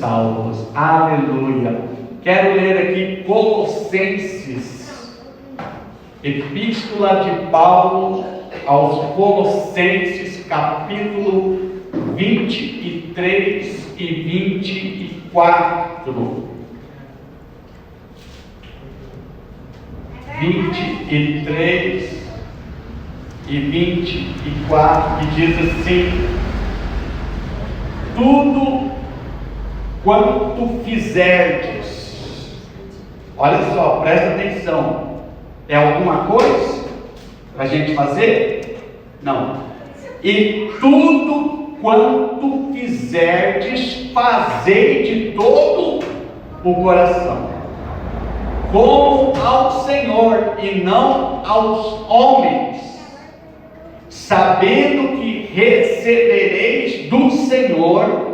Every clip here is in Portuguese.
salvos. Aleluia. Quero ler aqui Colossenses, Epístola de Paulo aos Colossenses, capítulo 23 e 24. 23 e 24, que diz assim: tudo quanto fizerdes, olha só, presta atenção, é alguma coisa para a gente fazer? Não. E tudo quanto fizerdes, fazei de todo o coração, como ao Senhor e não aos homens, sabendo que recebereis do Senhor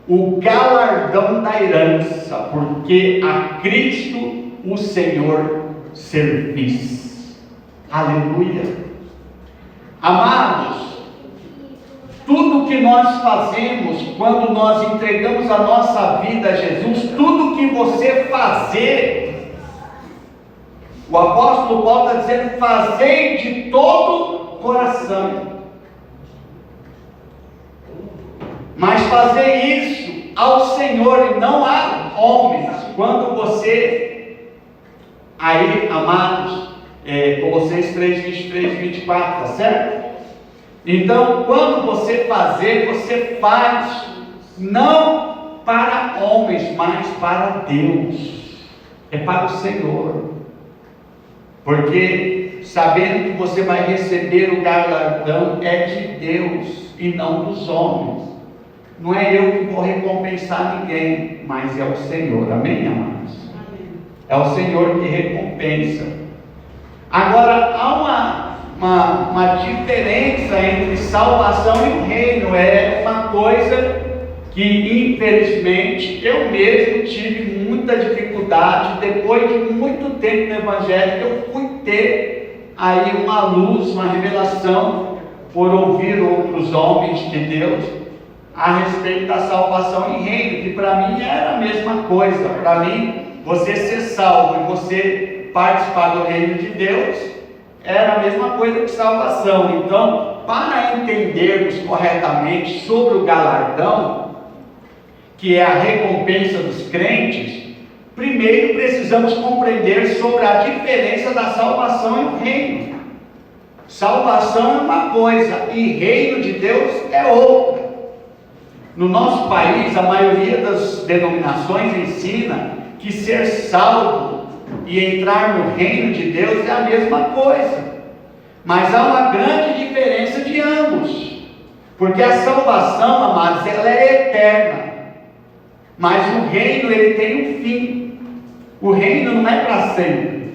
o galardão da herança, porque a Cristo o Senhor servis. Aleluia. Amados, tudo que nós fazemos quando nós entregamos a nossa vida a Jesus, tudo que você fazer, o apóstolo Paulo está dizendo: fazei de todo coração. Mas fazer isso ao Senhor e não a homens. Quando você, aí, amados, Colossenses 3, 23 e 24, tá certo? Então, quando você fazer, você faz não para homens, mas para Deus. É para o Senhor. Porque sabendo que você vai receber o galardão é de Deus e não dos homens. Não é eu que vou recompensar ninguém, mas é o Senhor. Amém, amados? É o Senhor que recompensa. Agora, há uma diferença entre salvação e o reino. É uma coisa que, infelizmente, eu mesmo tive muita dificuldade. Depois de muito tempo no Evangelho, eu fui ter aí uma luz, uma revelação, por ouvir outros homens de Deus a respeito da salvação e reino, que para mim era a mesma coisa. Para mim, você ser salvo e você participar do reino de Deus era a mesma coisa que salvação. Então, para entendermos corretamente sobre o galardão, que é a recompensa dos crentes, primeiro precisamos compreender sobre a diferença da salvação e o reino. Salvação é uma coisa e reino de Deus é outra. No nosso país, a maioria das denominações ensina que ser salvo e entrar no reino de Deus é a mesma coisa. Mas há uma grande diferença de ambos. Porque a salvação, amados, ela é eterna. Mas o reino, ele tem um fim. O reino não é para sempre.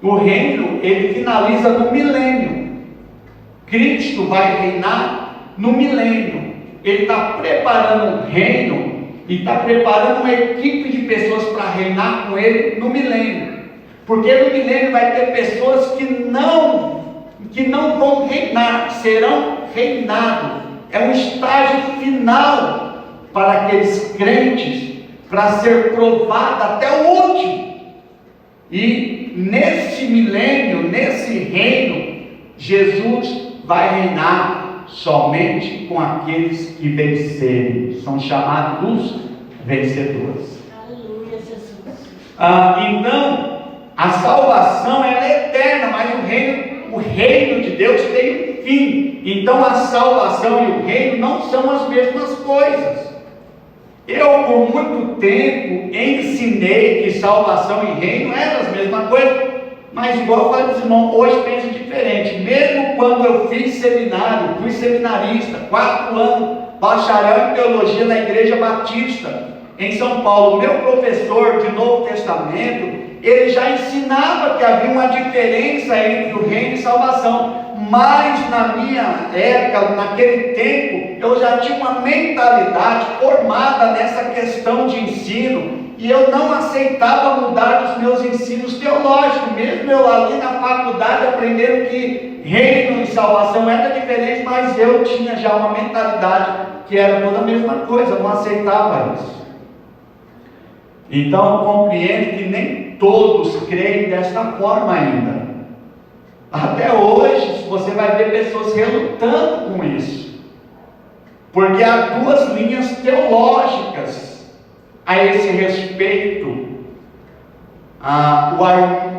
O reino, ele finaliza no milênio. Cristo vai reinar no milênio. Ele está preparando um reino e está preparando uma equipe de pessoas para reinar com ele no milênio. Porque no milênio vai ter pessoas que não vão reinar, serão reinados. É um estágio final para aqueles crentes, para ser provado até o último. E nesse milênio, nesse reino, Jesus vai reinar somente com aqueles que vencerem. São chamados vencedores. Aleluia, Jesus. Então, a salvação ela é eterna, mas o reino de Deus tem um fim. Então, a salvação e o reino não são as mesmas coisas. Eu, por muito tempo, ensinei que salvação e reino eram as mesmas coisas, mas igual eu falei para os irmãos, hoje penso diferente. Mesmo quando eu fiz seminário, fui seminarista, 4 anos, bacharel em teologia na Igreja Batista, em São Paulo, meu professor de Novo Testamento, ele já ensinava que havia uma diferença entre o reino e salvação. Mas na minha época, naquele tempo, eu já tinha uma mentalidade formada nessa questão de ensino, e eu não aceitava mudar os meus ensinos teológicos, mesmo eu ali na faculdade aprendendo que reino e salvação era diferente, mas eu tinha já uma mentalidade que era toda a mesma coisa, eu não aceitava isso. Então compreende que nem todos creem desta forma ainda. Até hoje você vai ver pessoas relutando com isso, porque há duas linhas teológicas a esse respeito.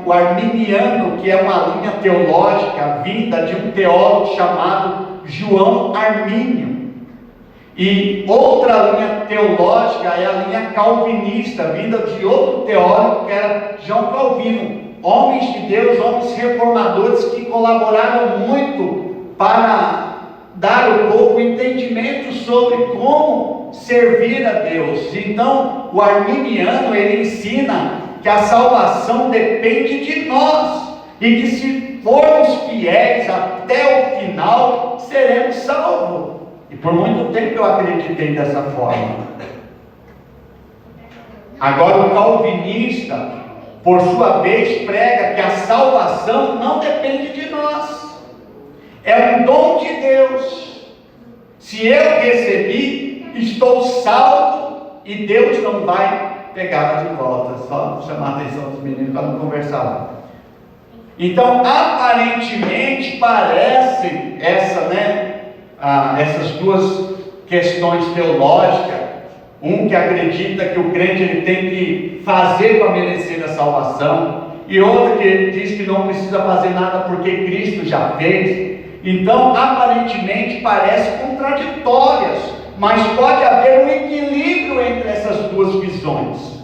O arminiano, que é uma linha teológica vinda de um teólogo chamado João Armínio, e outra linha teológica é a linha calvinista, vinda de outro teólogo que era João Calvino. Homens de Deus, homens reformadores que colaboraram muito para dar ao povo entendimento sobre como servir a Deus. Então, o arminiano, ele ensina que a salvação depende de nós, e que se formos fiéis até o final, seremos salvos. E por muito tempo eu acreditei dessa forma. Agora o calvinista, por sua vez, prega que a salvação não depende de nós, é um dom de Deus. Se eu recebi, estou salvo, e Deus não vai pegá-la de volta. Só chamar a atenção dos meninos para não conversar. Então, aparentemente, parecem essas duas questões teológicas. Um que acredita que o crente ele tem que fazer para merecer a salvação, e outro que diz que não precisa fazer nada porque Cristo já fez. Então, aparentemente, parecem contraditórias, mas pode haver um equilíbrio entre essas duas visões.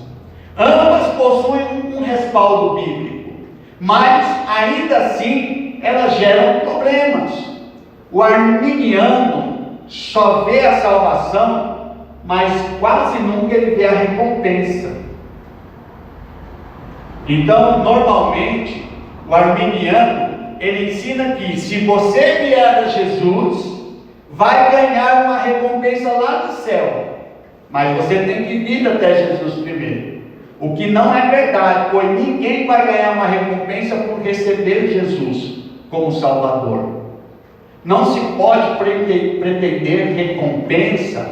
Ambas possuem um respaldo bíblico, mas ainda assim elas geram problemas. O arminiano só vê a salvação, mas quase nunca ele vê a recompensa. Então, normalmente, o arminiano ele ensina que se você vier a Jesus, vai ganhar uma recompensa lá do céu, mas você tem que vir até Jesus primeiro. O que não é verdade, pois ninguém vai ganhar uma recompensa por receber Jesus como Salvador. Não se pode pretender recompensa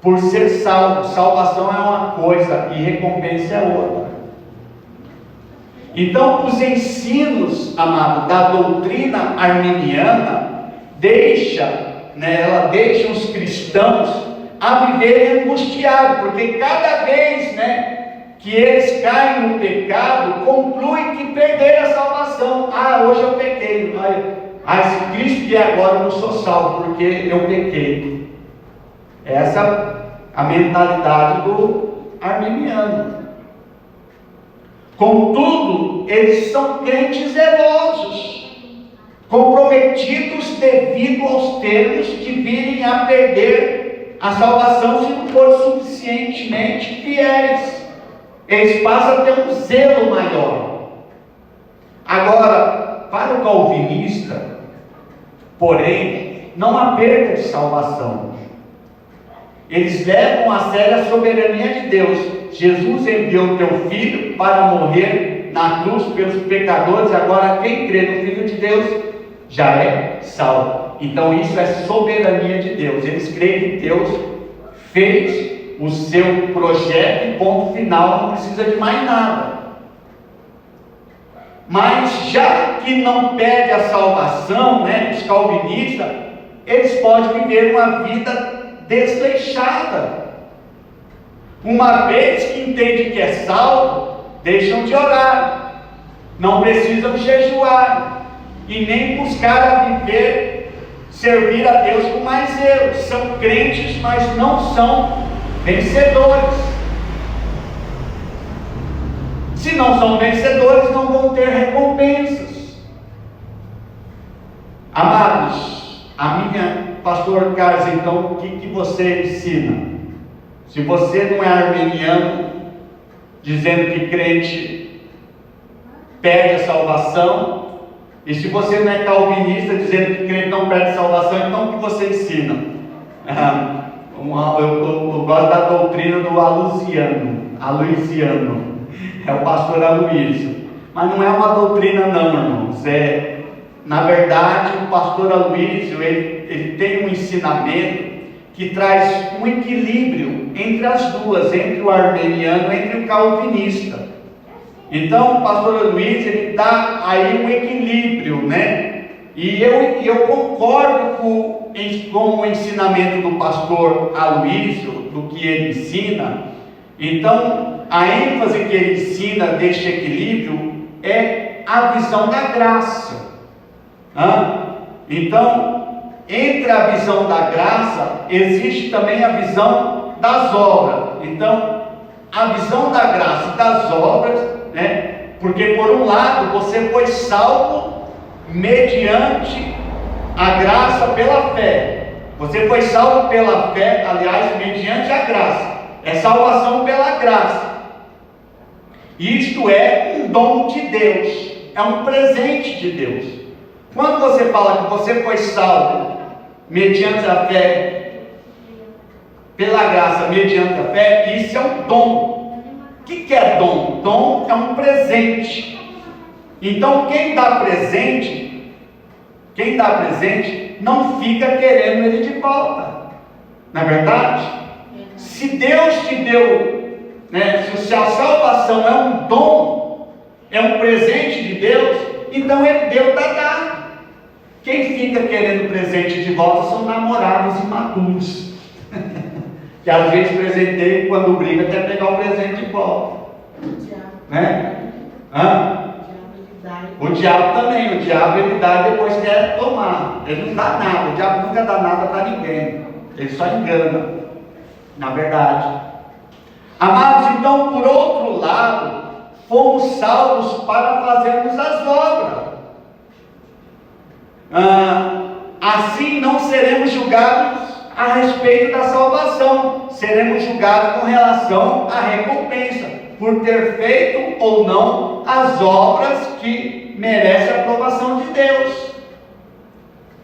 por ser salvo. Salvação é uma coisa e recompensa é outra. Então, os ensinos, amado, da doutrina arminiana ela deixa os cristãos a viverem angustiados, porque cada vez, que eles caem no pecado, concluem que perderam a salvação. Hoje eu pequei. Se Cristo vier agora eu não sou salvo porque eu pequei. Essa é a mentalidade do arminiano. Contudo, eles são crentes zelosos, comprometidos devido aos termos de virem a perder a salvação se não for suficientemente fiéis. Eles passam a ter um zelo maior. Agora, para o calvinista, porém, não há perda de salvação. Eles levam a sério a soberania de Deus. Jesus enviou o teu Filho para morrer na cruz pelos pecadores. Agora quem crê no Filho de Deus já é salvo. Então isso é soberania de Deus. Eles creem que Deus fez o seu projeto e ponto final, não precisa de mais nada. Mas já que não perde a salvação, os calvinistas, eles podem viver uma vida desleixada. Uma vez que entendem que é salvo, deixam de orar, não precisam jejuar e nem buscar a servir a Deus com mais zelo. São crentes, mas não são vencedores. Se não são vencedores, não vão ter recompensas. Amados, pastor Carlos, então o que você ensina? Se você não é arminiano, dizendo que crente perde a salvação, e se você não é calvinista, dizendo que crente não perde a salvação, então o que você ensina? Eu gosto da doutrina do Aloisiano, é o pastor Aloísio, mas não é uma doutrina não, irmãos. Na verdade, o pastor Aloísio, ele tem um ensinamento que traz um equilíbrio entre as duas, entre o arminiano e entre o calvinista. Então o pastor Luiz, ele dá aí um equilíbrio, né? E eu concordo com o ensinamento do pastor Aloysio, do que ele ensina. Então, a ênfase que ele ensina deste equilíbrio é a visão da graça. Então, entre a visão da graça, existe também a visão das obras. Então, a visão da graça e das obras, né? Porque por um lado, você foi salvo mediante a graça pela fé. Você foi salvo pela fé, aliás, mediante a graça. É salvação pela graça. Isto é um dom de Deus, é um presente de Deus. Quando você fala que você foi salvo mediante a fé, pela graça, mediante a fé, isso é um dom. O que é dom? Dom é um presente. Então quem dá presente não fica querendo ele de volta. Não é verdade? Se Deus te deu, né, se a salvação é um dom, é um presente de Deus, então ele deu para dar. Quem fica querendo presente de volta são namorados imaturos. Que às vezes presenteiam, quando briga, quer pegar o presente de volta. Né? O diabo também, o diabo ele dá e depois quer tomar. Ele não dá nada, o diabo nunca dá nada para ninguém. Ele só engana, na verdade. Amados, então, por outro lado, fomos salvos para fazermos as obras. Assim não seremos julgados a respeito da salvação, seremos julgados com relação à recompensa, por ter feito ou não as obras que merecem a aprovação de Deus.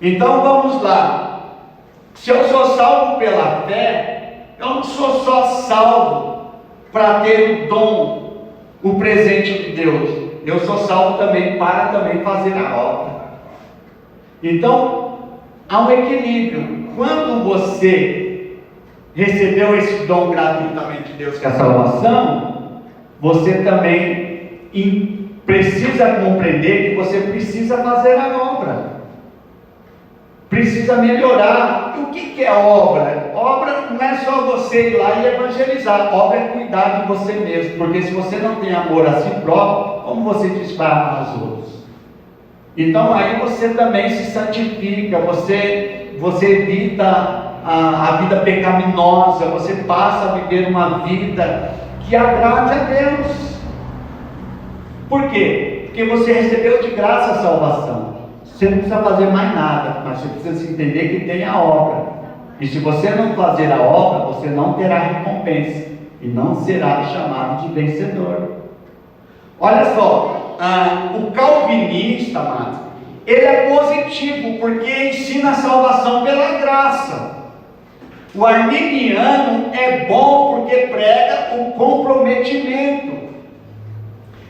Então vamos lá. Se eu sou salvo pela fé, eu não sou só salvo para ter o dom, o presente de Deus. Eu sou salvo também para também fazer a obra. Então há um equilíbrio. Quando você recebeu esse dom gratuitamente de Deus, que é a salvação, você também precisa compreender que você precisa fazer a obra, precisa melhorar. E o que é obra? Obra não é só você ir lá e evangelizar. Obra é cuidar de você mesmo, porque se você não tem amor a si próprio, como você diz para amar os outros? Então aí você também se santifica, você evita a vida pecaminosa, você passa a viver uma vida que agrade a Deus. Por quê? Porque você recebeu de graça a salvação. Você não precisa fazer mais nada, mas você precisa entender que tem a obra. E se você não fazer a obra, você não terá recompensa e não será chamado de vencedor. Olha só, o calvinista, amado, ele é positivo porque ensina a salvação pela graça. O arminiano é bom porque prega o comprometimento.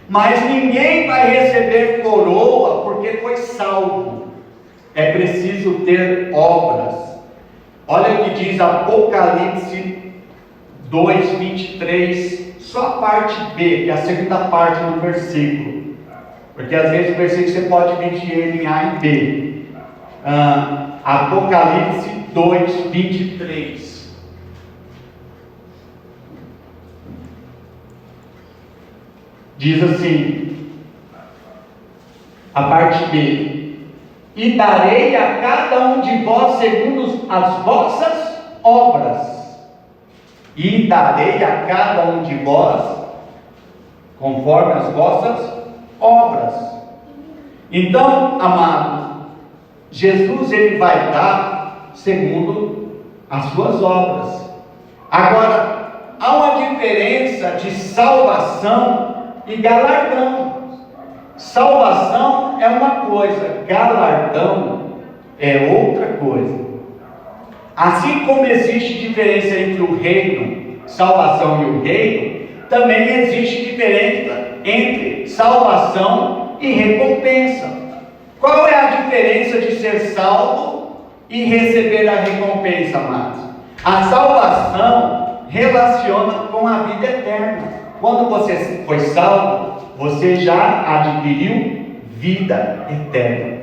Mas ninguém vai receber coroa porque foi salvo. É preciso ter obras. Olha o que diz Apocalipse 2:23, só a parte B, que é a segunda parte do versículo. Porque às vezes o versículo você pode dividir ele em A e B. Apocalipse 2:23. Diz assim, a parte B: e darei a cada um de vós segundo as vossas obras. E darei a cada um de vós conforme as vossas obras. Então, amado, Jesus ele vai dar segundo as suas obras. Agora, há uma diferença de salvação e galardão. Salvação é uma coisa, galardão é outra coisa. Assim como existe diferença entre o reino, salvação e o reino, também existe diferença entre salvação e recompensa. Qual é a diferença de ser salvo e receber a recompensa, amados? A salvação relaciona com a vida eterna. Quando você foi salvo, você já adquiriu vida eterna.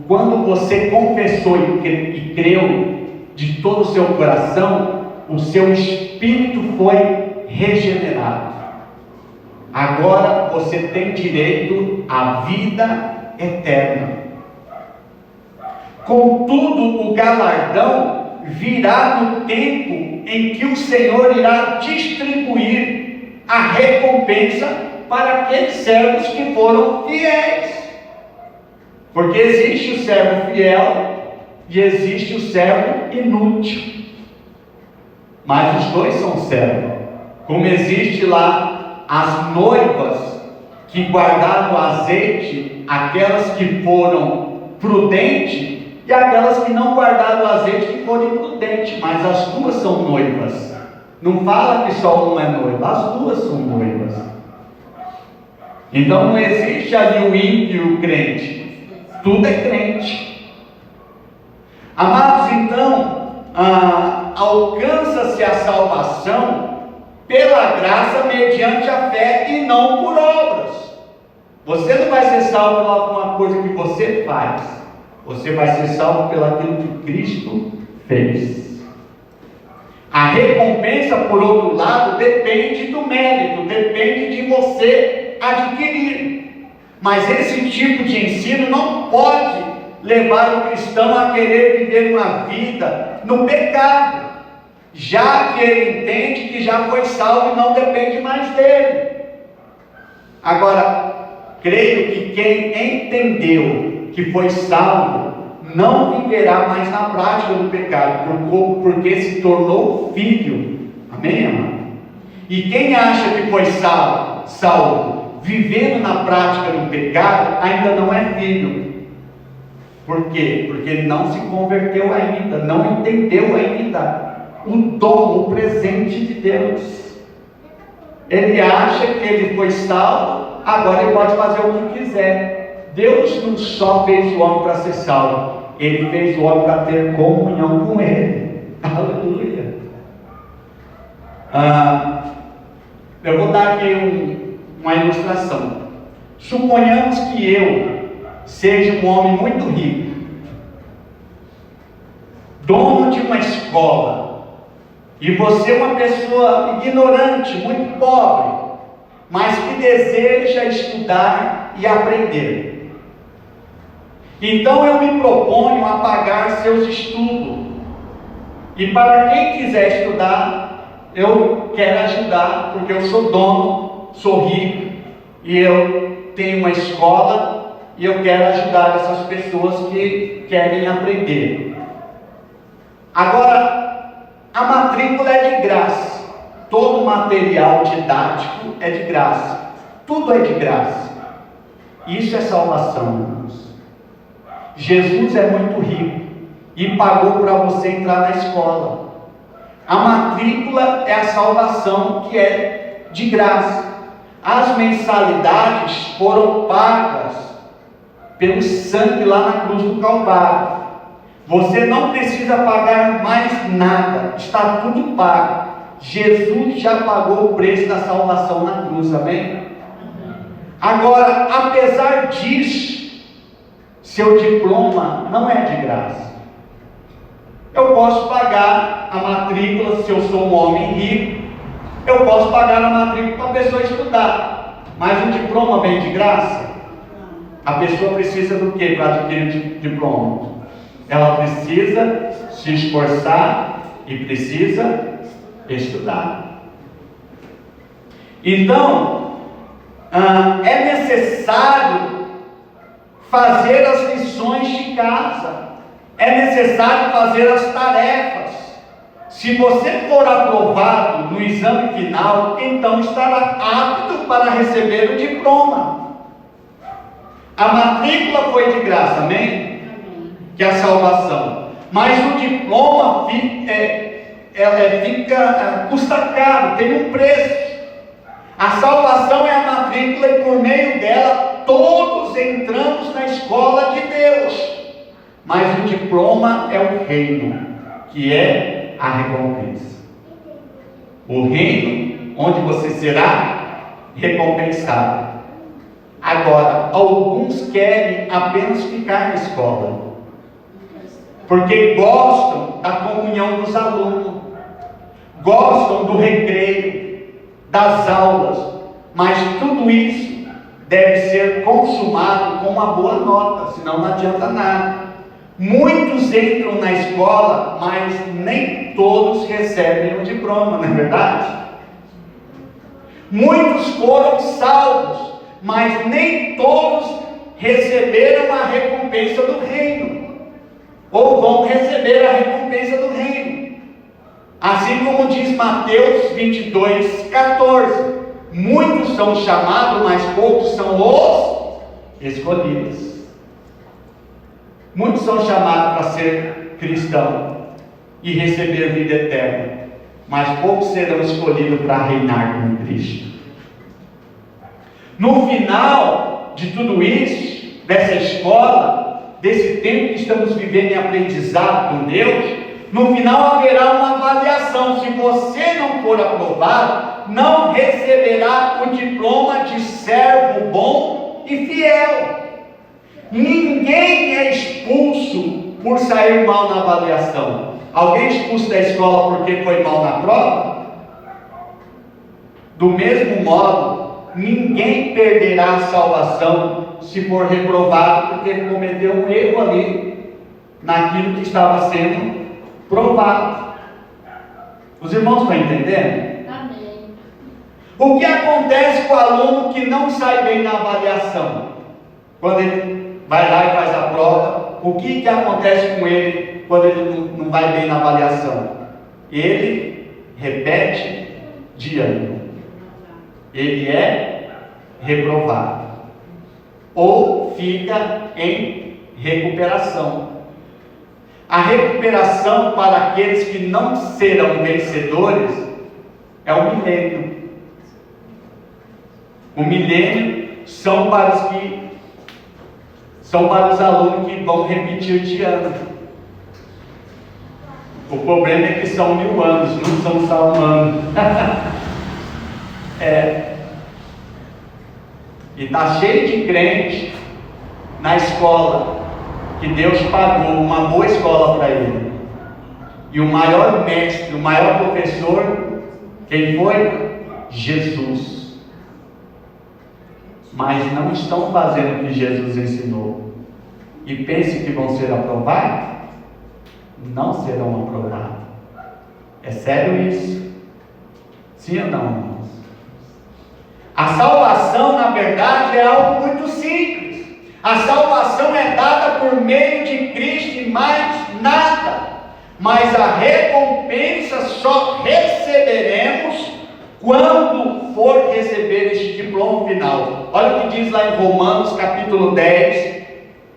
Quando você confessou e creu de todo o seu coração, o seu espírito foi regenerado. Agora você tem direito à vida eterna. Contudo, o galardão virá no tempo em que o Senhor irá distribuir a recompensa para aqueles servos que foram fiéis. Porque existe o servo fiel e existe o servo inútil. Mas os dois são servos. Como existe lá as noivas que guardaram o azeite, aquelas que foram prudentes, e aquelas que não guardaram o azeite que foram imprudentes, mas as duas são noivas. Não fala que só uma é noiva, as duas são noivas. Então não existe ali o ímpio e o crente, tudo é crente. Amados, então, alcança-se a salvação pela graça mediante a fé e não por obras. Você não vai ser salvo por alguma coisa que você faz. Você vai ser salvo pelaquilo que Cristo fez. A recompensa, por outro lado, depende do mérito, depende de você adquirir. Mas esse tipo de ensino não pode levar o cristão a querer viver uma vida no pecado, já que ele entende que já foi salvo e não depende mais dele. Agora, creio que quem entendeu que foi salvo, não viverá mais na prática do pecado, porque se tornou filho. Amém, amado? E quem acha que foi salvo, vivendo na prática do pecado, ainda não é filho. Por quê? Porque ele não se converteu ainda, não entendeu ainda o dom, o presente de Deus. Ele acha que ele foi salvo, agora ele pode fazer o que quiser. Deus não só fez o homem para ser salvo, Ele fez o homem para ter comunhão com Ele. Aleluia. Eu vou dar aqui uma ilustração. Suponhamos que eu seja um homem muito rico, dono de uma escola, e você é uma pessoa ignorante, muito pobre, mas que deseja estudar e aprender. Então eu me proponho a pagar seus estudos. E para quem quiser estudar, eu quero ajudar, porque eu sou dono, sou rico, e eu tenho uma escola, e eu quero ajudar essas pessoas que querem aprender. Agora, a matrícula é de graça. Todo o material didático é de graça. Tudo é de graça. Isso é salvação, irmãos. Jesus é muito rico e pagou para você entrar na escola. A matrícula é a salvação, que é de graça. As mensalidades foram pagas pelo sangue lá na cruz do Calvário. Você não precisa pagar mais nada, está tudo pago. Jesus já pagou o preço da salvação na cruz, amém? Agora, apesar disso, seu diploma não é de graça. Eu posso pagar a matrícula, se eu sou um homem rico, eu posso pagar a matrícula para a pessoa estudar, mas o diploma vem de graça? A pessoa precisa do que para adquirir diploma? Ela precisa se esforçar e precisa estudar. Então, é necessário fazer as lições de casa, é necessário fazer as tarefas. Se você for aprovado no exame final, então estará apto para receber o diploma. A matrícula foi de graça, amém? Que é a salvação. Mas o diploma custa caro, tem um preço. A salvação é a matrícula e por meio dela todos entramos na escola de Deus. Mas o diploma é o reino, que é a recompensa. O reino onde você será recompensado. Agora, alguns querem apenas ficar na escola, porque gostam da comunhão dos alunos, gostam do recreio, das aulas, mas tudo isso deve ser consumado com uma boa nota, senão não adianta nada. Muitos entram na escola, mas nem todos recebem o diploma, não é verdade? Muitos foram salvos, mas nem todos receberam a recompensa do reino, ou vão receber a recompensa do reino. Assim como diz Mateus 22:14, muitos são chamados, mas poucos são os escolhidos. Muitos são chamados para ser cristão e receber vida eterna, mas poucos serão escolhidos para reinar com Cristo. No final de tudo isso, dessa escola, desse tempo que estamos vivendo em aprendizado com Deus, no final haverá uma avaliação. Se você não for aprovado, não receberá o diploma de servo bom e fiel. Ninguém é expulso por sair mal na avaliação. Alguém é expulso da escola porque foi mal na prova? Do mesmo modo, ninguém perderá a salvação se for reprovado porque cometeu um erro ali naquilo que estava sendo provado. Os irmãos estão entendendo? Amém. O que acontece com o aluno que não sai bem na avaliação? Quando ele vai lá e faz a prova, o que acontece com ele quando ele não vai bem na avaliação? Ele repete de ano. Ele é reprovado, ou fica em recuperação. A recuperação para aqueles que não serão vencedores é o milênio. O milênio são para os alunos que vão repetir de ano. O problema é que são 1000 anos, não são só um ano. E está cheio de crente na escola que Deus pagou uma boa escola para ele, e o maior mestre, o maior professor, quem foi? Jesus. Mas não estão fazendo o que Jesus ensinou, e pensem que vão ser aprovados? Não serão aprovados. É sério isso? Sim ou não, irmãos? A salvação, na verdade, é algo muito simples. A salvação é dada por meio de Cristo e mais nada. Mas a recompensa só receberemos quando for receber este diploma final. Olha o que diz lá em Romanos capítulo 10,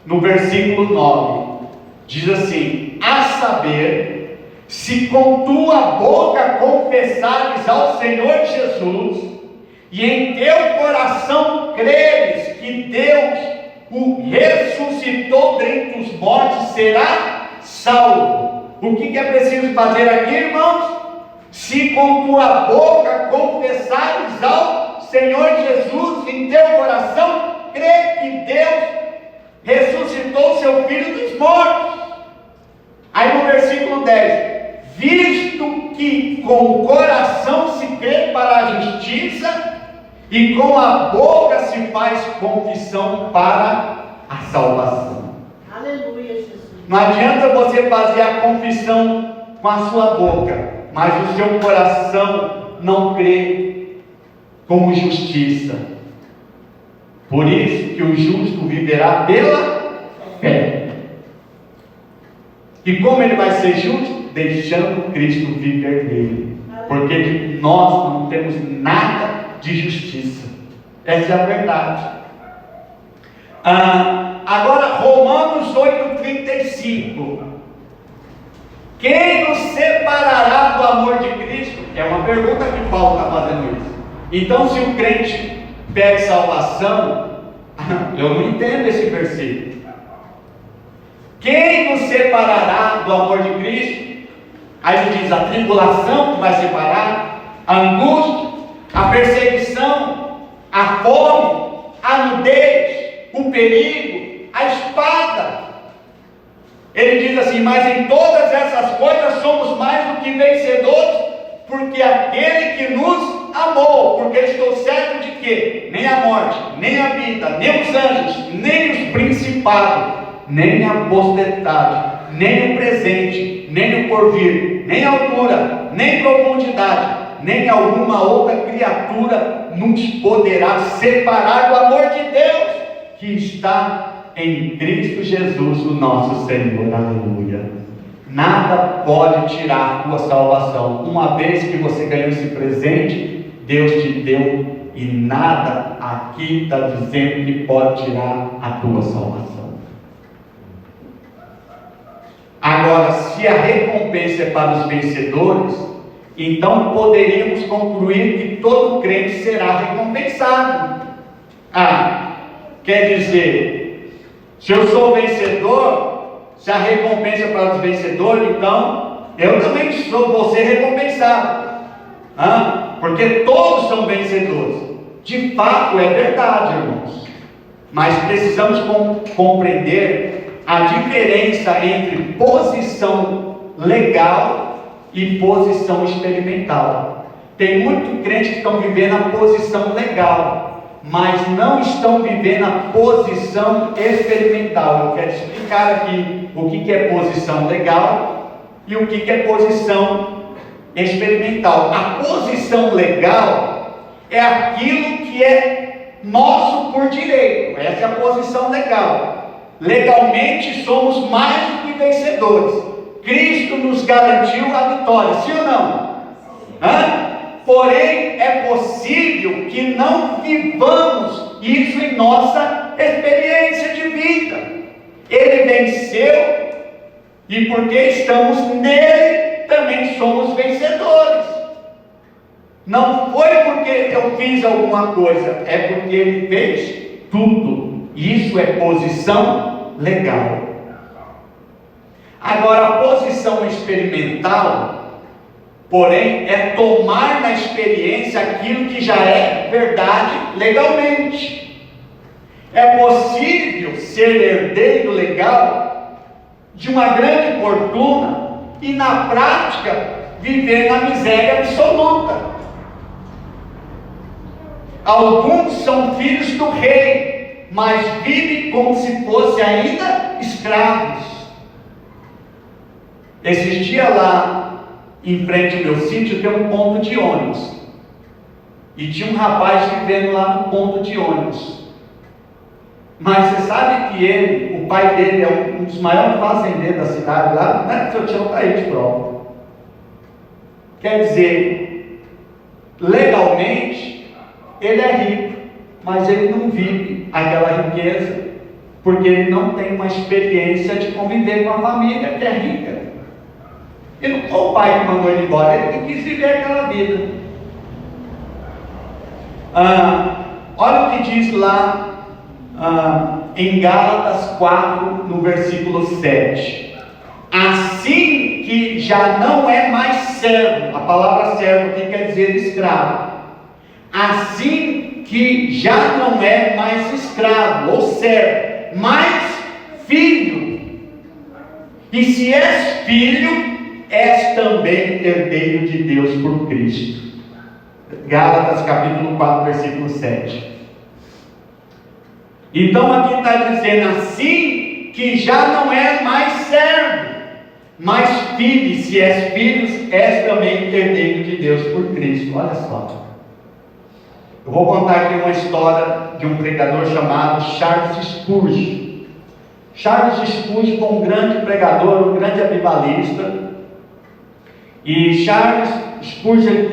no versículo 9. Diz assim: a saber, se com tua boca confessares ao Senhor Jesus, e em teu coração creres que Deus o ressuscitou dentre os mortos, será salvo. O que é preciso fazer aqui, irmãos? Se com tua boca confessares ao Senhor Jesus, em teu coração crer que Deus ressuscitou seu Filho dos mortos. Aí no versículo 10: visto que com o coração se crê para a justiça, e com a boca se faz confissão para a salvação. Aleluia, Jesus. Não adianta você fazer a confissão com a sua boca, mas o seu coração não crê como justiça. Por isso que o justo viverá pela fé. E como ele vai ser justo? Deixando Cristo viver nele. Porque nós não temos nada de justiça. Essa é a verdade. Agora Romanos 8:35. Quem nos separará do amor de Cristo? É uma pergunta que Paulo está fazendo isso. Então, se o crente pede salvação, eu não entendo esse versículo. Quem nos separará do amor de Cristo? Aí ele diz: a tribulação que vai separar, a angústia, a perseguição, a fome, a nudez, o perigo, a espada. Ele diz assim: mas em todas essas coisas somos mais do que vencedores, porque aquele que nos amou, porque estou certo de que nem a morte, nem a vida, nem os anjos, nem os principados, nem a potestade, nem o presente, nem o porvir, nem a altura, nem profundidade, nem alguma outra criatura nos poderá separar do amor de Deus que está em Cristo Jesus, o nosso Senhor. Aleluia. Nada pode tirar a tua salvação. Uma vez que você ganhou esse presente, Deus te deu, e nada aqui está dizendo que pode tirar a tua salvação. Agora, se a recompensa é para os vencedores, então poderíamos concluir que todo crente será recompensado. Quer dizer, se eu sou vencedor, se a recompensa é para os vencedores, então eu também vou ser recompensado. Porque todos são vencedores. De fato é verdade, irmãos. Mas precisamos compreender a diferença entre posição legal e posição experimental. Tem muito crente que estão vivendo a posição legal, mas não estão vivendo a posição experimental. Eu quero explicar aqui o que é posição legal e o que é posição experimental. A posição legal é aquilo que é nosso por direito. Essa é a posição legal. Legalmente somos mais do que vencedores. Cristo nos garantiu a vitória, sim ou não? Porém, é possível que não vivamos isso em nossa experiência de vida. Ele venceu, e porque estamos nele, também somos vencedores. Não foi porque eu fiz alguma coisa, é porque ele fez tudo. Isso é posição legal. Agora, a posição experimental, porém, é tomar na experiência aquilo que já é verdade legalmente. É possível ser herdeiro legal de uma grande fortuna e na prática viver na miséria absoluta. Alguns são filhos do rei, mas vivem como se fossem ainda escravos. Esses dias lá em frente ao meu sítio tem um ponto de ônibus, e tinha um rapaz vivendo lá no ponto de ônibus. Mas você sabe que o pai dele é um dos maiores fazendeiros da cidade lá, não é que o seu tio está aí de prova. Quer dizer, legalmente ele é rico, mas ele não vive aquela riqueza, porque ele não tem uma experiência de conviver com a família que é rica. E não foi o pai que mandou ele embora, ele que quis viver aquela vida. Olha o que diz lá em Gálatas 4, no versículo 7. Assim que já não é mais servo, a palavra servo aqui quer dizer escravo. Assim que já não é mais escravo ou servo, mas filho. E se és filho, és também herdeiro de Deus por Cristo. Gálatas capítulo 4, versículo 7. Então aqui está dizendo assim que já não é mais servo, mas filho. E se és filho, és também herdeiro de Deus por Cristo. Olha só. Eu vou contar aqui uma história de um pregador chamado Charles Spurgeon. Charles Spurgeon foi um grande pregador, um grande avivalista. E Charles Spurgeon,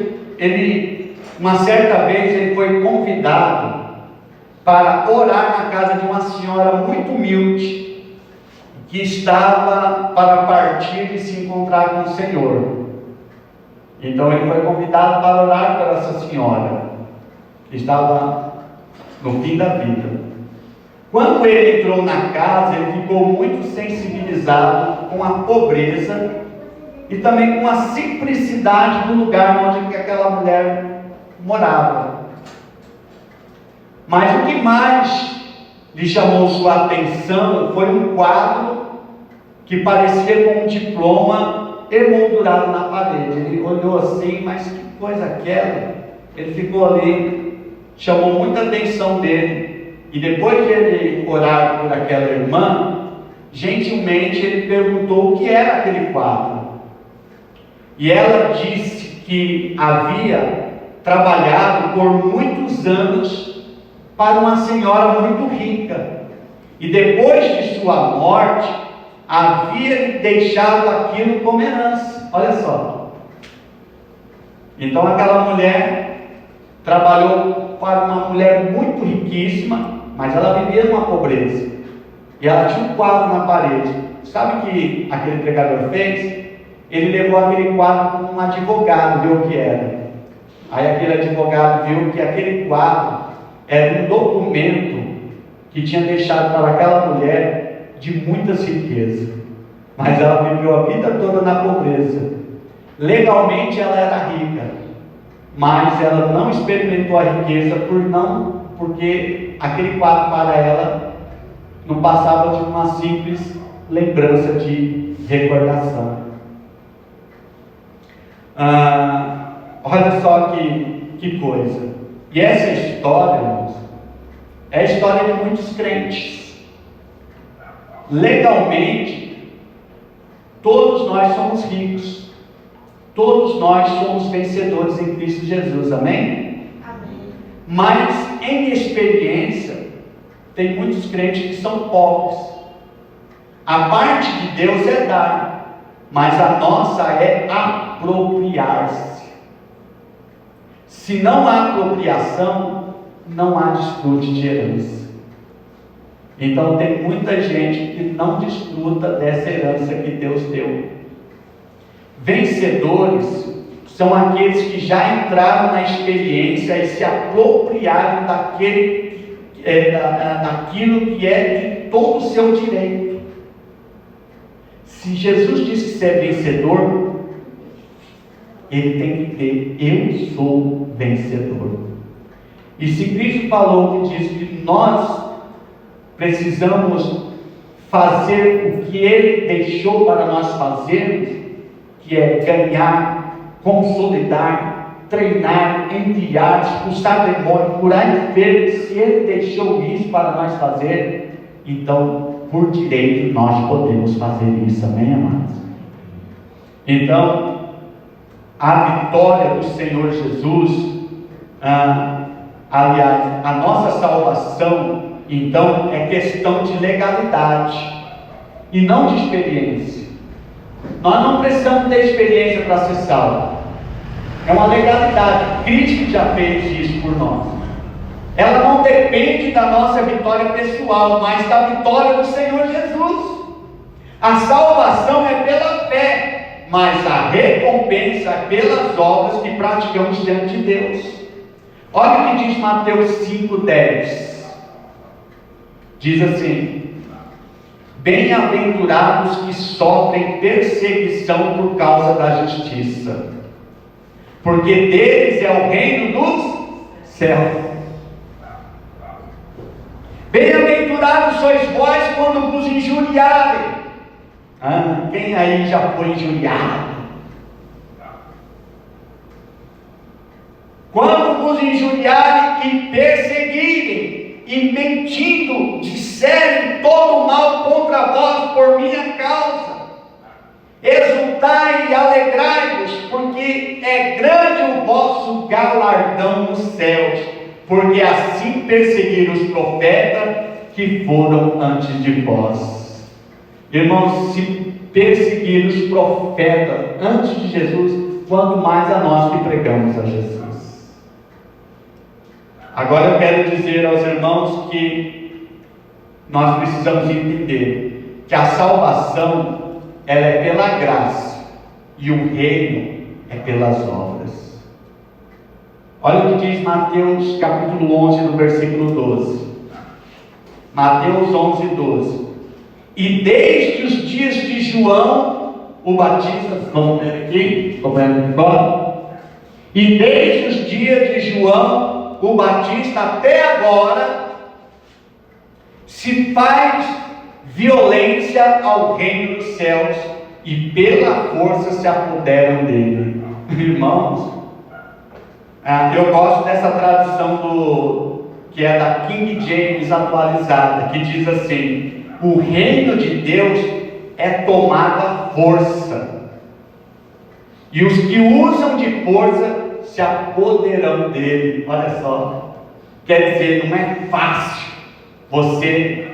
uma certa vez, ele foi convidado para orar na casa de uma senhora muito humilde, que estava para partir e se encontrar com o Senhor. Então ele foi convidado para orar por essa senhora, que estava no fim da vida. Quando ele entrou na casa, ele ficou muito sensibilizado com a pobreza e também com a simplicidade do lugar onde aquela mulher morava. Mas o que mais lhe chamou sua atenção foi um quadro que parecia com um diploma emoldurado na parede. Ele olhou assim, mas que coisa aquela? Ele ficou ali, chamou muita atenção dele, e depois de ele orar por aquela irmã, gentilmente ele perguntou o que era aquele quadro, e ela disse que havia trabalhado por muitos anos para uma senhora muito rica, e depois de sua morte havia deixado aquilo como herança. Olha só. Então aquela mulher trabalhou para uma mulher muito riquíssima, mas ela vivia numa pobreza, e ela tinha um quadro na parede. Sabe o que aquele pregador fez? Ele levou aquele quadro para um advogado ver o que era. Aí aquele advogado viu que aquele quadro era um documento que tinha deixado para aquela mulher de muitas riquezas, mas ela viveu a vida toda na pobreza. Legalmente ela era rica, mas ela não experimentou a riqueza porque aquele quadro para ela não passava de uma simples lembrança de recordação. Olha só que coisa. E essa história, irmãos, é a história de muitos crentes. Legalmente, todos nós somos ricos. Todos nós somos vencedores em Cristo Jesus. Amém? Amém. Mas em experiência, tem muitos crentes que são pobres. A parte de Deus é dar, mas a nossa é apropriar-se. Se não há apropriação, não há desfrute de herança. Então tem muita gente que não desfruta dessa herança que Deus deu. Vencedores são aqueles que já entraram na experiência e se apropriaram daquilo que é de todo o seu direito. Se Jesus diz que você é vencedor, ele tem que ter: eu sou vencedor. E se Cristo falou que diz que nós precisamos fazer o que Ele deixou para nós fazermos, que é ganhar, consolidar, treinar, enviar, expulsar demônio, curar enfermos, se Ele deixou isso para nós fazer, então por direito nós podemos fazer isso. Amém, amados? Então a vitória do Senhor Jesus, aliás, a nossa salvação, então, é questão de legalidade e não de experiência. Nós não precisamos ter experiência para ser salvo. É uma legalidade. Cristo já fez isso por nós. Ela não depende da nossa vitória pessoal, mas da vitória do Senhor Jesus. A salvação é pela fé, mas a recompensa é pelas obras que praticamos diante de Deus. Olha o que diz Mateus 5,10. Diz assim: bem-aventurados que sofrem perseguição por causa da justiça, porque deles é o reino dos céus. Bem-aventurados sois vós quando vos injuriarem. Quem aí já foi injuriado? Quando vos injuriarem e perseguirem, e mentindo disserem todo mal contra vós por minha causa, exultai e alegrai-vos, porque é grande o vosso galardão nos céus, porque assim perseguiram os profetas que foram antes de vós. Irmãos, se perseguiram os profetas antes de Jesus, quanto mais a nós que pregamos a Jesus. Agora eu quero dizer aos irmãos que nós precisamos entender que a salvação, ela é pela graça, e o reino é pelas obras. Olha o que diz Mateus capítulo 11, no versículo 12. Mateus 11, 12. E desde os dias de João o Batista, vamos ver aqui, e desde os dias de João o Batista até agora se faz violência ao reino dos céus e pela força se apoderam dele. Irmãos, eu gosto dessa tradução que é da King James atualizada, que diz assim: o reino de Deus é tomado à força, e os que usam de força se apoderam dele. Olha só, quer dizer, não é fácil você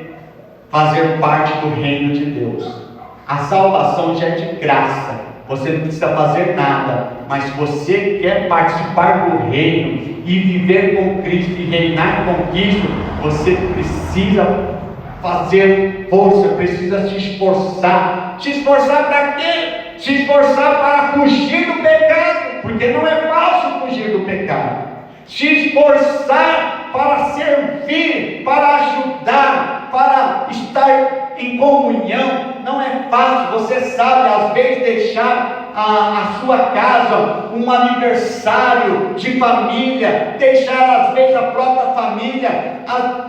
fazer parte do reino de Deus. A salvação já é de graça, você não precisa fazer nada, mas se você quer participar do reino e viver com Cristo e reinar com Cristo, você precisa fazer força, precisa se esforçar. Se esforçar para quê? Se esforçar para fugir do pecado, porque não é fácil fugir do pecado. Se esforçar para servir, para ajudar, para estar em comunhão, não é fácil. Você sabe, às vezes, deixar a sua casa, um aniversário de família, deixar às vezes a própria família,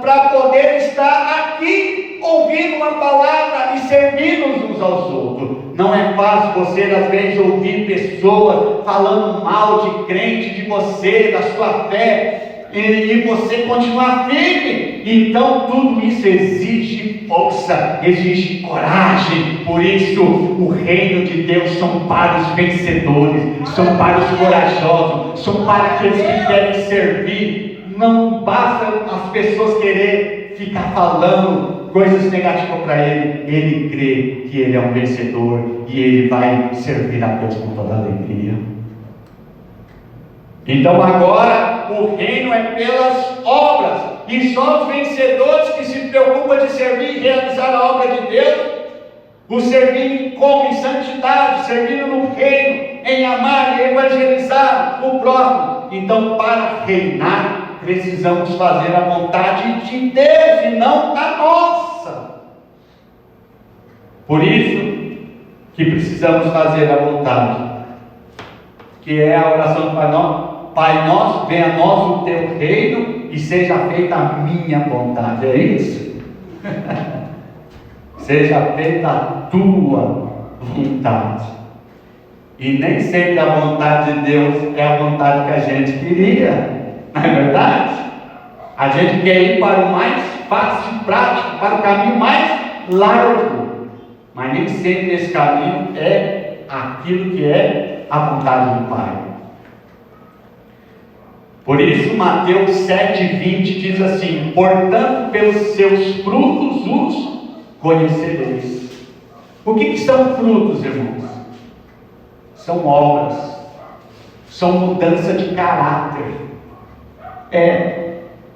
para poder estar aqui ouvindo uma palavra e servindo uns aos outros. Não é fácil você às vezes ouvir pessoas falando mal de crente, de você, da sua fé, e você continuar firme. Então tudo isso exige força, exige coragem. Por isso o reino de Deus são para os vencedores, são para os corajosos, são para aqueles que querem servir. Não basta as pessoas querer ficar falando coisas negativas para ele crê que ele é um vencedor e ele vai servir a Deus com toda alegria. Então agora o reino é pelas obras, e só os vencedores que se preocupam de servir e realizar a obra de Deus, o servindo como? Em santidade, servindo no reino, em amar e evangelizar o próximo. Então, para reinar, precisamos fazer a vontade de Deus e não a nossa. Por isso que precisamos fazer a vontade, que é a oração do Pai Nosso. Pai nosso, venha a nós o teu reino e seja feita a minha vontade. É isso? Seja feita a tua vontade. E nem sempre a vontade de Deus é a vontade que a gente queria, não é verdade? A gente quer ir para o mais fácil e prático, para o caminho mais largo, mas nem sempre esse caminho é aquilo que é a vontade do Pai. Por isso Mateus 7,20 diz assim: portanto pelos seus frutos os conhecereis. O que são frutos, irmãos? São obras, são mudança de caráter.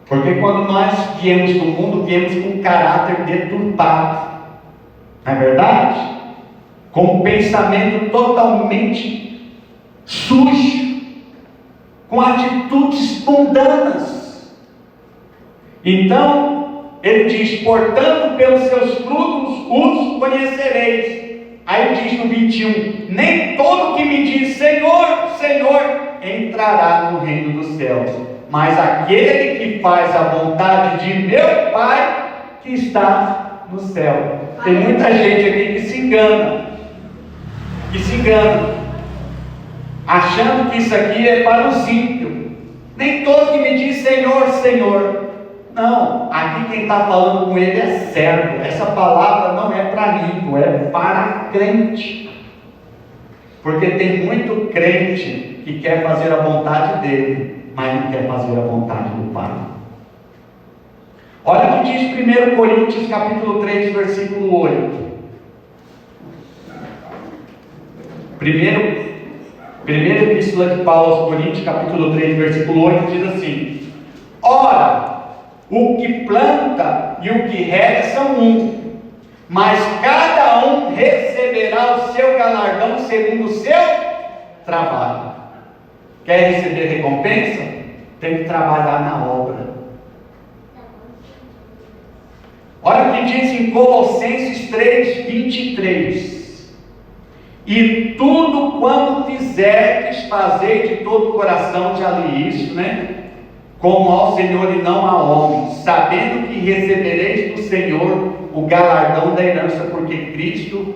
Porque quando nós viemos no mundo, viemos com um caráter deturpado, não é verdade? Com um pensamento totalmente sujo, com atitudes mundanas. Então ele diz: portanto pelos seus frutos os conhecereis. Aí ele diz no 21: nem todo que me diz Senhor, Senhor entrará no reino dos céus, mas aquele que faz a vontade de meu Pai que está no céu. Tem muita gente aqui que se engana, achando que isso aqui é para os ímpios. Nem todo que me diz Senhor, Senhor. Não, aqui quem está falando com ele é servo. Essa palavra não é para ímpio, é para crente. Porque tem muito crente que quer fazer a vontade dele, mas não quer fazer a vontade do Pai. Olha o que diz 1 Coríntios capítulo 3, versículo 8. Primeira epístola de Paulo aos Coríntios, capítulo 3, versículo 8, diz assim: ora, o que planta e o que rega são um, mas cada um receberá o seu galardão segundo o seu trabalho. Quer receber recompensa? Tem que trabalhar na obra. Olha o que diz em Colossenses 3, 23: E tudo quanto fizerdes, fazei de todo o coração, já li isso, né? Como ao Senhor e não a homens, sabendo que recebereis do Senhor o galardão da herança, porque Cristo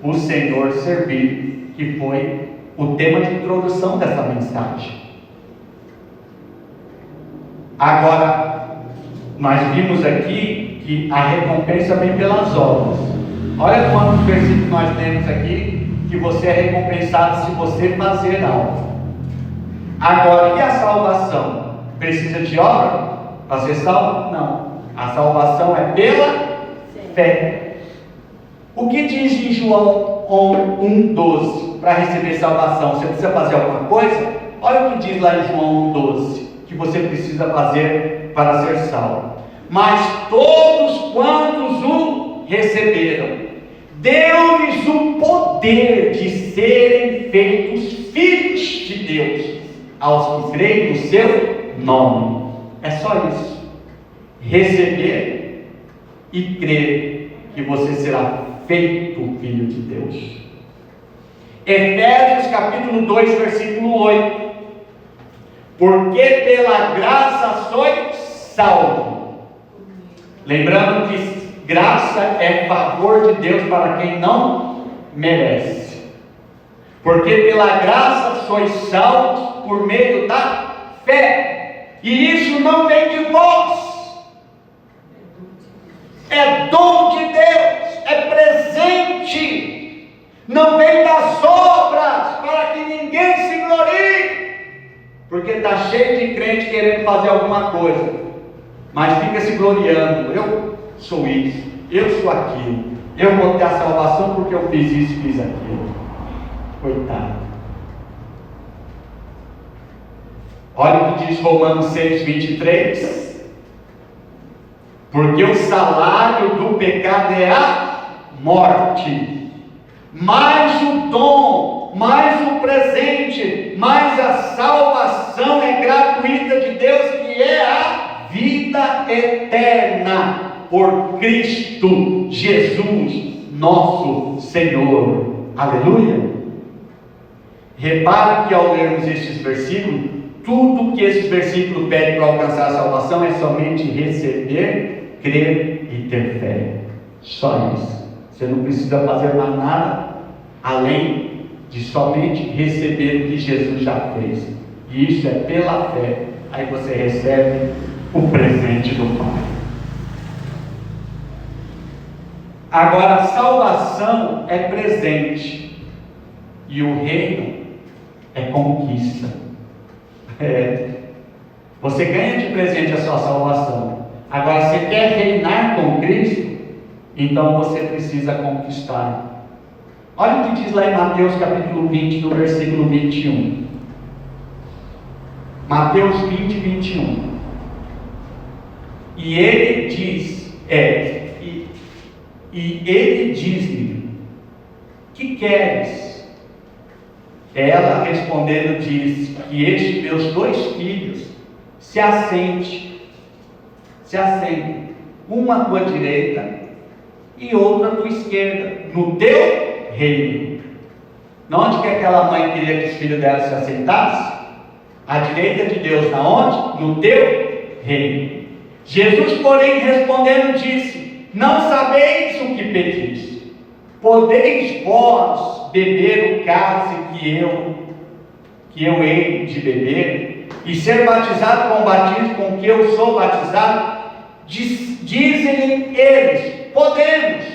o Senhor serviu, que foi o tema de introdução dessa mensagem. Agora, nós vimos aqui que a recompensa vem pelas obras. Olha quantos versículos nós temos aqui, que você é recompensado se você fazer algo. Agora, e a salvação? Precisa de obra para ser salvo? Não. A salvação é pela fé. O que diz em João 1,12 para receber salvação? Você precisa fazer alguma coisa? Olha o que diz lá em João 1,12, que você precisa fazer para ser salvo. Mas todos quantos o receberam, deu-lhes o poder de serem feitos filhos de Deus, aos que creem no seu nome. É só isso. Receber e crer que você será feito filho de Deus. Efésios capítulo 2, versículo 8. Porque pela graça sois salvos. Lembrando que graça é favor de Deus para quem não merece. Porque pela graça sois salvos por meio da fé. E isso não vem de vós. É dom de Deus. É presente. Não vem das obras para que ninguém se glorie. Porque está cheio de crente querendo fazer alguma coisa, mas fica se gloriando. Eu sou isso, eu sou aquilo, eu vou ter a salvação porque eu fiz isso e fiz aquilo. Coitado. Olha o que diz Romanos 6, 23. Porque o salário do pecado é a morte, mas o dom, mais o presente, mais a salvação é gratuita de Deus, que é a vida eterna por Cristo Jesus, nosso Senhor. Aleluia! Repare que ao lermos estes versículos, tudo que esses versículos pedem para alcançar a salvação é somente receber, crer e ter fé. Só isso. Você não precisa fazer mais nada além de somente receber o que Jesus já fez. E isso é pela fé. Aí você recebe o presente do Pai. Agora, a salvação é presente e o reino é conquista. Você ganha de presente a sua salvação. Agora, você quer reinar com Cristo? Então você precisa conquistar. Olha o que diz lá em Mateus capítulo 20, no versículo 21. Mateus 20, 21. E ele diz, e ele diz-lhe: que queres? Ela respondendo diz: que estes meus 2 filhos se assentem, uma à tua direita e outra à tua esquerda, no teu reino. Onde que aquela mãe queria que os filhos dela se assentassem? À direita de Deus, na onde? No teu reino. Jesus, porém, respondendo, disse: não sabeis o que pedis. Podeis vós beber o cálice que eu hei de beber, e ser batizado com o batismo com que eu sou batizado? Dizem-lhe eles: podemos.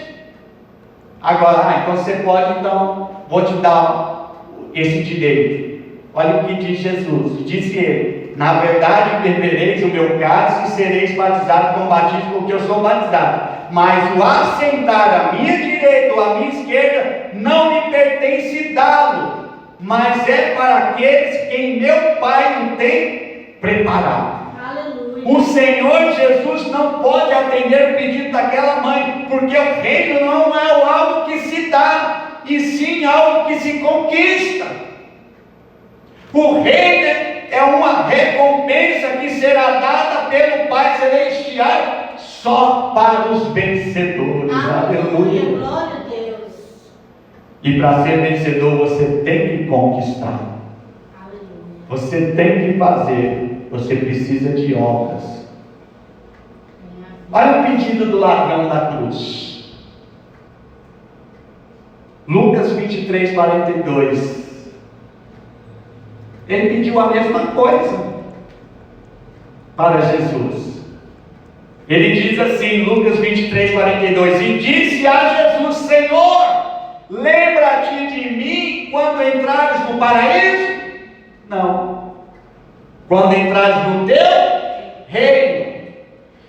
Agora, então você pode, então vou te dar esse direito. Olha o que diz Jesus. Disse ele: na verdade bebereis o meu cálice e sereis batizados com o batismo com que eu sou batizado, mas o assentar à minha direita ou à minha esquerda não me pertence dá-lo, mas é para aqueles que meu Pai o tem preparado. Aleluia. O Senhor Jesus não pode atender o pedido daquela mãe, porque o reino não é algo que se dá, e sim algo que se conquista. O reino é uma recompensa que será dada pelo Pai Celestial só para os vencedores. Aleluia. Glória a Deus. E para ser vencedor você tem que conquistar. Você tem que fazer. Você precisa de obras. Olha o pedido do ladrão da cruz. Lucas 23, 42. Ele pediu a mesma coisa para Jesus. Ele diz assim, Lucas 23, 42. E disse a Jesus: Senhor, lembra-te de mim quando entrares no paraíso? Não. Quando entrares no teu reino.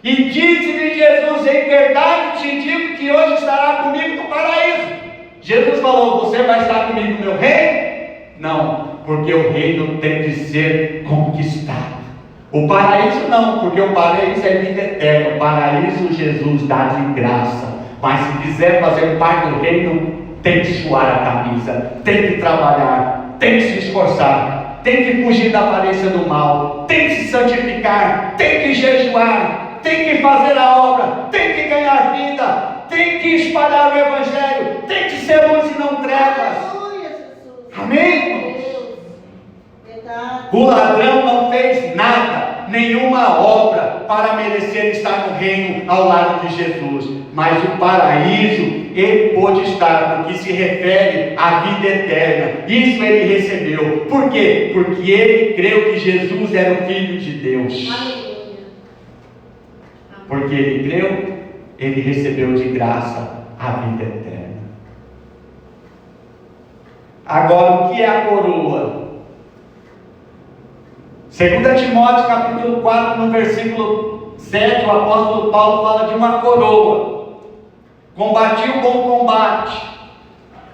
E disse-lhe Jesus: em verdade te digo que hoje estará comigo no paraíso. Jesus falou: você vai estar comigo no meu reino? Não, porque o reino tem que ser conquistado. O paraíso não, porque o paraíso é vida eterna. O paraíso Jesus dá de graça. Mas se quiser fazer parte do reino, tem que suar a camisa, tem que trabalhar, tem que se esforçar, tem que fugir da aparência do mal, tem que se santificar, tem que jejuar, tem que fazer a obra, tem que ganhar vida, tem que espalhar o evangelho, tem que ser luz e não trevas. Aleluia, Jesus. Amém? Verdade. O ladrão não fez nada, nenhuma obra para merecer estar no reino ao lado de Jesus. Mas o paraíso ele pôde estar, porque se refere à vida eterna. Isso ele recebeu. Por quê? Porque ele creu que Jesus era o Filho de Deus. Aleluia. Porque ele creu, ele recebeu de graça a vida eterna. Agora, o que é a coroa? 2 Timóteo capítulo 4, no versículo 7, o apóstolo Paulo fala de uma coroa. Combati o bom combate,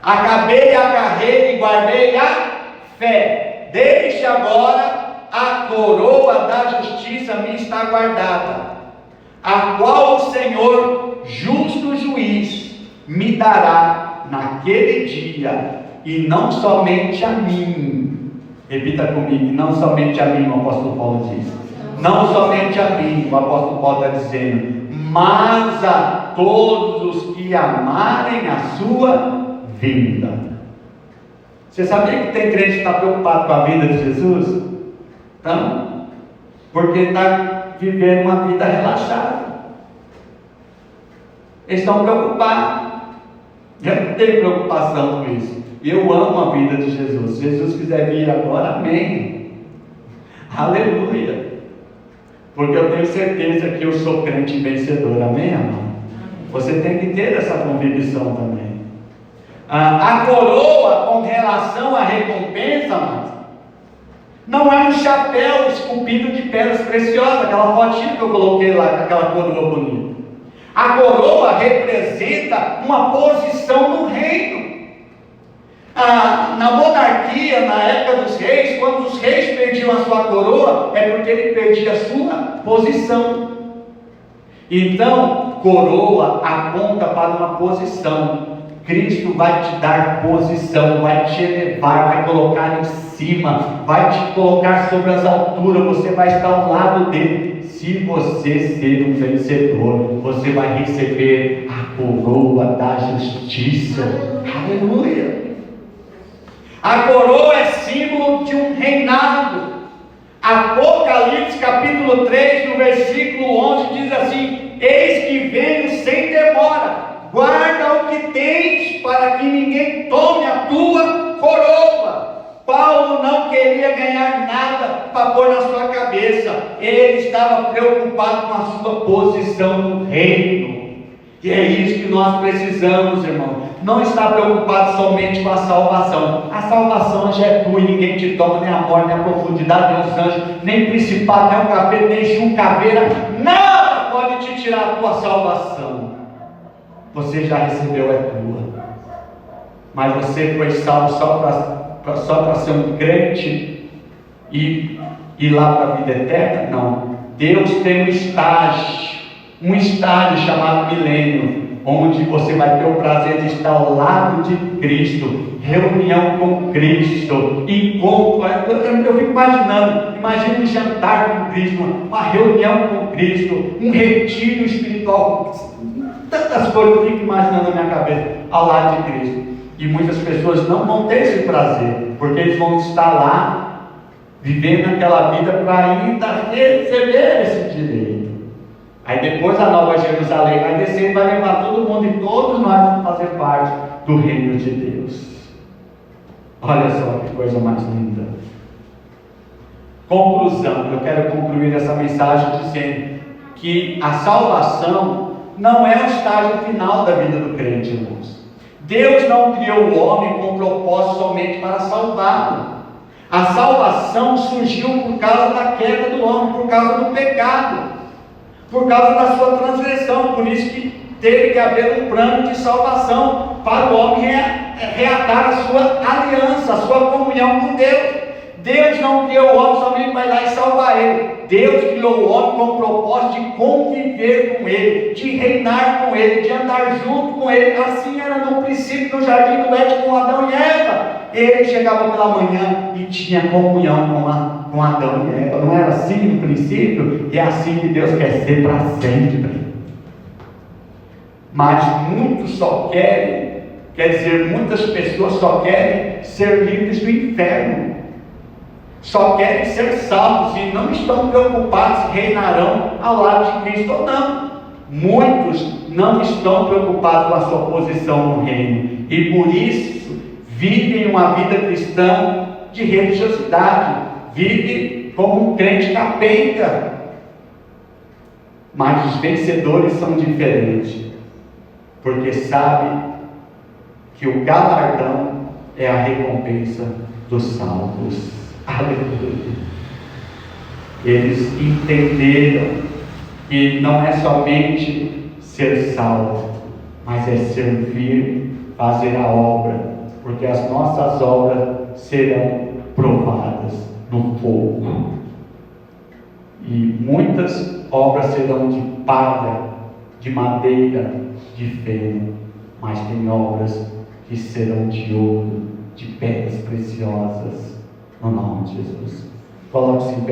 acabei a carreira e guardei a fé. Deixe agora a coroa da justiça me está guardada, a qual o Senhor, justo juiz, me dará naquele dia, e não somente a mim. Repita comigo: não somente a mim, o apóstolo Paulo diz. Não somente a mim, o apóstolo Paulo está dizendo, mas a todos os que amarem a sua vinda. Você sabia que tem crente que está preocupado com a vinda de Jesus? Não, porque está vivendo uma vida relaxada. Eles estão preocupados. Eu não tenho preocupação com isso. Eu amo a vida de Jesus. Se Jesus quiser vir agora, amém. Aleluia. Porque eu tenho certeza que eu sou crente vencedor. Amém, amado? Você tem que ter essa convicção também. A coroa, com relação à recompensa, amado, não é um chapéu esculpido de pedras preciosas, aquela fotinha que eu coloquei lá, aquela coroa bonita. A coroa representa uma posição no reino. Na monarquia, na época dos reis, quando os reis perdiam a sua coroa, é porque ele perdia a sua posição. Então, coroa aponta para uma posição. Cristo vai te dar posição, vai te elevar, vai colocar em cima, vai te colocar sobre as alturas, você vai estar ao lado dele. Se você ser um vencedor, você vai receber a coroa da justiça. Aleluia! A coroa é símbolo de um reinado. Apocalipse capítulo 3, no versículo 11, diz assim: eis que venho sem demora, guarda o que tens, para que ninguém tome a tua coroa. Paulo não queria ganhar nada para pôr na sua cabeça, ele estava preocupado com a sua posição no reino. E é isso que nós precisamos, irmão. Não está preocupado somente com a salvação. A salvação já é tua e ninguém te toma, nem a morte, nem a profundidade, nem os anjos, nem principado, nem o capeta, nem chuncaveira. Nada pode te tirar a tua salvação. Você já recebeu, é tua. Mas você foi salvo só para ser um crente e ir lá para a vida eterna? Não. Deus tem um estágio chamado milênio, onde você vai ter o prazer de estar ao lado de Cristo, reunião com Cristo, encontro. Eu fico imaginando, imagina um jantar com Cristo, uma reunião com Cristo, um retiro espiritual, tantas coisas eu fico imaginando na minha cabeça, ao lado de Cristo. E muitas pessoas não vão ter esse prazer, porque eles vão estar lá, vivendo aquela vida para ainda receber esse direito. Aí depois a Nova Jerusalém vai descer e vai levar todo mundo e todos nós vamos fazer parte do reino de Deus. Olha só que coisa mais linda. Conclusão, eu quero concluir essa mensagem dizendo que a salvação não é o estágio final da vida do crente, irmãos. Deus não criou o homem com propósito somente para salvá-lo. A salvação surgiu por causa da queda do homem, por causa do pecado, por causa da sua transgressão. Por isso que teve que haver um plano de salvação para o homem reatar a sua aliança, a sua comunhão com Deus. Deus não criou o homem somente para ir lá e salvar ele. Deus criou o homem com o propósito de conviver com ele, de reinar com ele, de andar junto com ele. Assim era no princípio no jardim do Éden com Adão e Eva. Ele chegava pela manhã e tinha comunhão com Adão e Eva. Não era assim no princípio? E é assim que Deus quer ser para sempre. Mas muitos só querem, muitas pessoas só querem ser livres do inferno. Só querem ser salvos e não estão preocupados se reinarão ao lado de Cristo ou não. Muitos não estão preocupados com a sua posição no reino e por isso vivem uma vida cristã de religiosidade, vivem como um crente capenga. Mas os vencedores são diferentes, porque sabem que o galardão é a recompensa dos salvos. Aleluia. Eles entenderam que não é somente ser salvo, mas é servir, fazer a obra, porque as nossas obras serão provadas no fogo. E muitas obras serão de palha, de madeira, de feno, mas tem obras que serão de ouro, de pedras preciosas. No nome de Jesus. Coloque-se em pé.